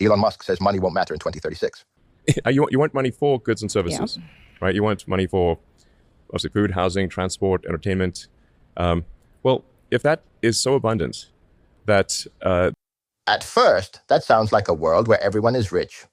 Elon Musk says money won't matter in 2036. You want money for goods and services, right? You want money for obviously food, housing, transport, entertainment. Well, if that is so abundant that... At first, that sounds like a world where everyone is rich.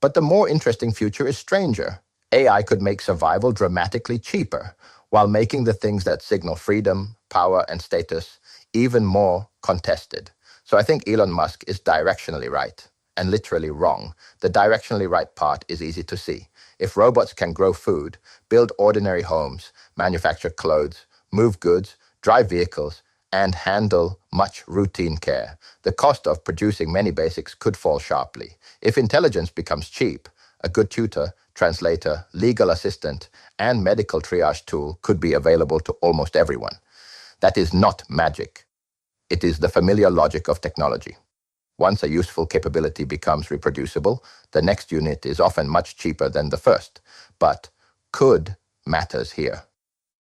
But the more interesting future is stranger. AI could make survival dramatically cheaper, while making the things that signal freedom, power, and status even more contested. So I think Elon Musk is directionally right, and literally wrong. The directionally right part is easy to see. If robots can grow food, build ordinary homes, manufacture clothes, move goods, drive vehicles, and handle much routine care, the cost of producing many basics could fall sharply. If intelligence becomes cheap, a good tutor, translator, legal assistant, and medical triage tool could be available to almost everyone. That is not magic. It is the familiar logic of technology. Once a useful capability becomes reproducible, the next unit is often much cheaper than the first. But could matters here.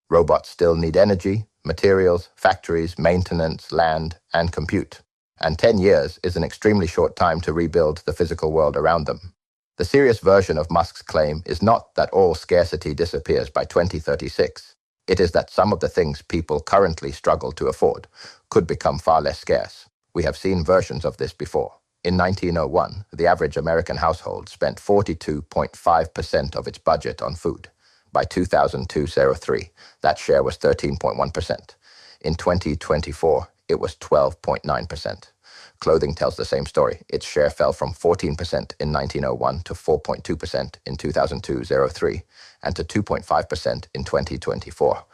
Robots still need energy, materials, factories, maintenance, land, and compute. And 10 years is an extremely short time to rebuild the physical world around them. The serious version of Musk's claim is not that all scarcity disappears by 2036. It is that some of the things people currently struggle to afford could become far less scarce. We have seen versions of this before. In 1901, the average American household spent 42.5% of its budget on food. By 2002-03, that share was 13.1%. In 2024, it was 12.9%. Clothing tells the same story. Its share fell from 14% in 1901 to 4.2% in 2002-03, and to 2.5% in 2024.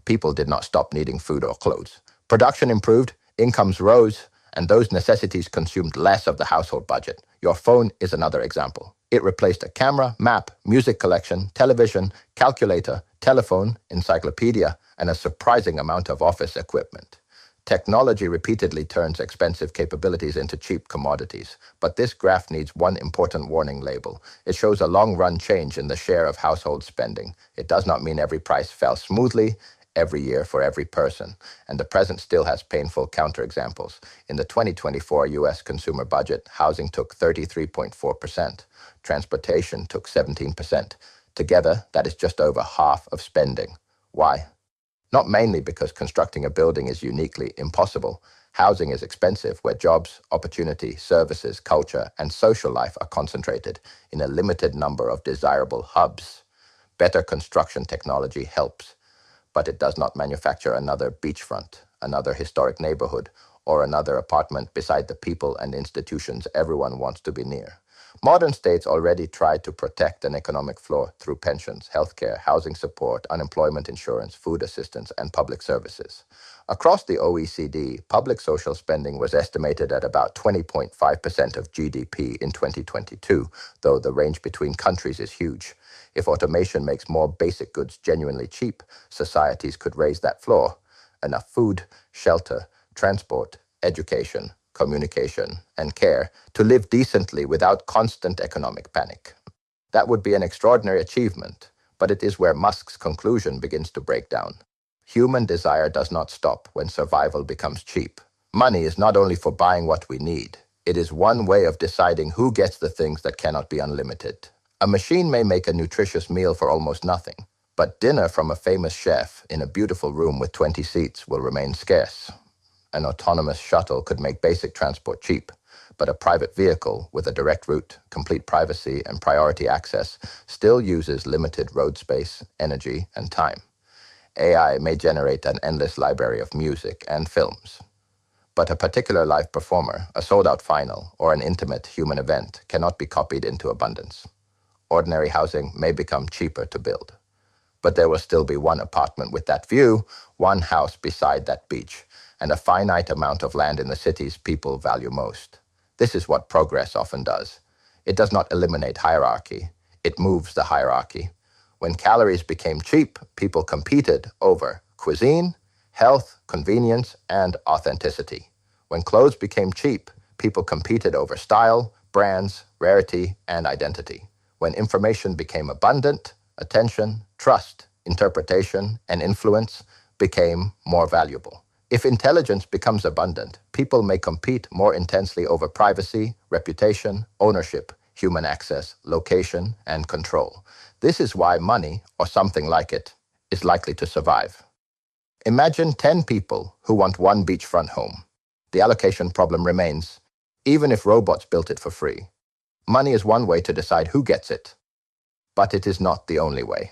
People did not stop needing food or clothes. Production improved, incomes rose, and those necessities consumed less of the household budget. Your phone is another example. It replaced a camera, map, music collection, television, calculator, telephone, encyclopedia, and a surprising amount of office equipment. Technology repeatedly turns expensive capabilities into cheap commodities, but this graph needs one important warning label. It shows a long-run change in the share of household spending. It does not mean every price fell smoothly every year for every person, and the present still has painful counterexamples. In the 2024 U.S. consumer budget, housing took 33.4%, transportation took 17%. Together, that is just over half of spending. Why? Not mainly because constructing a building is uniquely impossible. Housing is expensive where jobs, opportunity, services, culture, and social life are concentrated in a limited number of desirable hubs. Better construction technology helps, but it does not manufacture another beachfront, another historic neighborhood, or another apartment beside the people and institutions everyone wants to be near. Modern states already try to protect an economic floor through pensions, healthcare, housing support, unemployment insurance, food assistance, and public services. Across the OECD, public social spending was estimated at about 20.5% of GDP in 2022, though the range between countries is huge. If automation makes more basic goods genuinely cheap, societies could raise that floor. Enough food, shelter, transport, education, communication, and care to live decently without constant economic panic. That would be an extraordinary achievement, but it is where Musk's conclusion begins to break down. Human desire does not stop when survival becomes cheap. Money is not only for buying what we need. It is one way of deciding who gets the things that cannot be unlimited. A machine may make a nutritious meal for almost nothing, but dinner from a famous chef in a beautiful room with 20 seats will remain scarce. An autonomous shuttle could make basic transport cheap, but a private vehicle with a direct route, complete privacy, and priority access still uses limited road space, energy, and time. AI may generate an endless library of music and films, but a particular live performer, a sold-out final, or an intimate human event cannot be copied into abundance. Ordinary housing may become cheaper to build, but there will still be one apartment with that view, one house beside that beach, and a finite amount of land in the cities people value most. This is what progress often does. It does not eliminate hierarchy. It moves the hierarchy. When calories became cheap, people competed over cuisine, health, convenience, and authenticity. When clothes became cheap, people competed over style, brands, rarity, and identity. When information became abundant, attention, trust, interpretation, and influence became more valuable. If intelligence becomes abundant, people may compete more intensely over privacy, reputation, ownership, human access, location, and control. This is why money, or something like it, is likely to survive. Imagine 10 people who want one beachfront home. The allocation problem remains, even if robots built it for free. Money is one way to decide who gets it, but it is not the only way.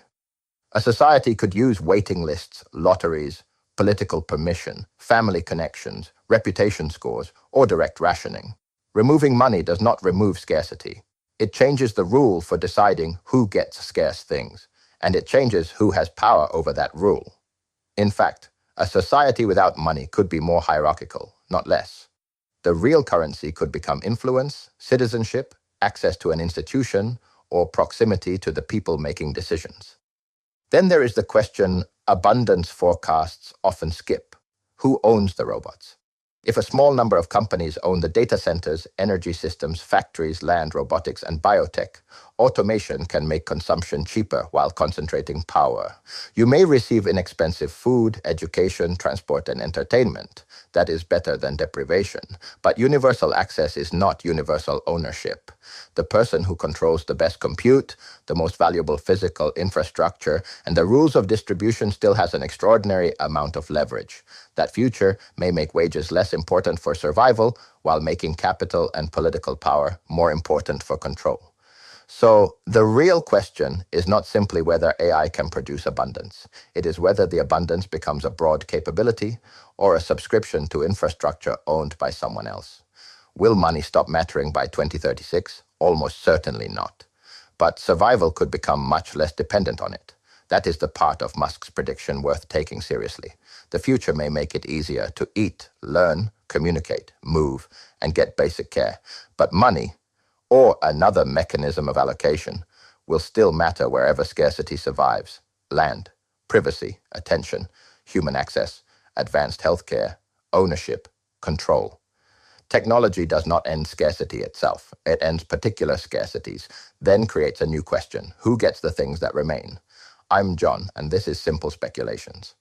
A society could use waiting lists, lotteries, political permission, family connections, reputation scores, or direct rationing. Removing money does not remove scarcity. It changes the rule for deciding who gets scarce things, and it changes who has power over that rule. In fact, a society without money could be more hierarchical, not less. The real currency could become influence, citizenship, access to an institution, or proximity to the people making decisions. Then there is the question abundance forecasts often skip. Who owns the robots? If a small number of companies own the data centers, energy systems, factories, land, robotics, and biotech, automation can make consumption cheaper while concentrating power. You may receive inexpensive food, education, transport, and entertainment. That is better than deprivation. But universal access is not universal ownership. The person who controls the best compute, the most valuable physical infrastructure, and the rules of distribution still has an extraordinary amount of leverage. That future may make wages less important for survival while making capital and political power more important for control. So the real question is not simply whether AI can produce abundance. It is whether the abundance becomes a broad capability or a subscription to infrastructure owned by someone else. Will money stop mattering by 2036? Almost certainly not. But survival could become much less dependent on it. That is the part of Musk's prediction worth taking seriously. The future may make it easier to eat, learn, communicate, move, and get basic care. But money, or another mechanism of allocation, will still matter wherever scarcity survives. Land, privacy, attention, human access, advanced healthcare, ownership, control. Technology does not end scarcity itself. It ends particular scarcities, then creates a new question. Who gets the things that remain? I'm John, and this is Simple Speculations.